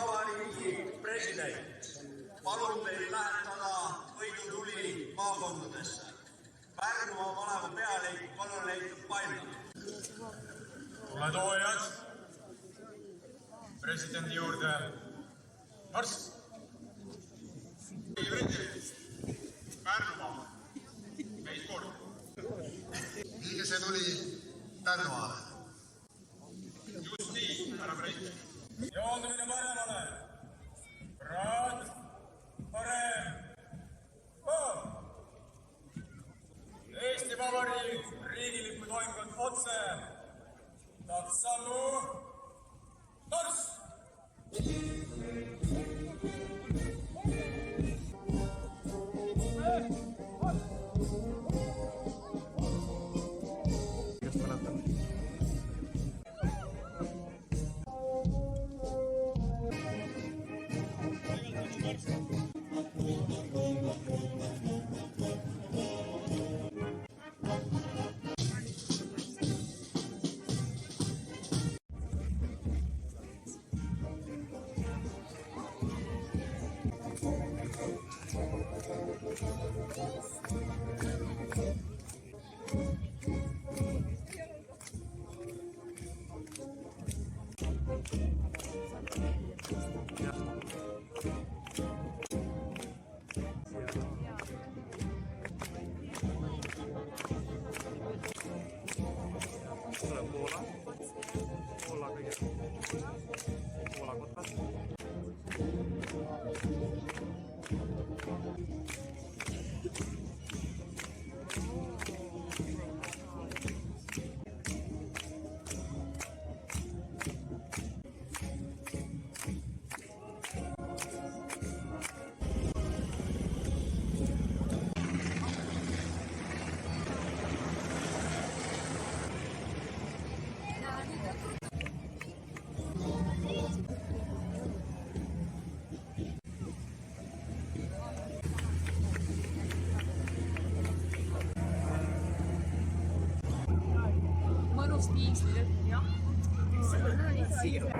Vabariigi president palub teil lähetada võidutuli maakondadesse. Pärnumaa maleva pealik, palun leitud paika. Tuletoojad presidendi juurde marss. Pärnumaa, meid kord. Viige see tuli Pärnumaale. Just nii, härra president. Joondumine paremale. Praad, parem. Eesti Vabariik, riigilipu toimkond otse. Taksalu, marss! Mõnus diisli, jah. See on nii siiralt.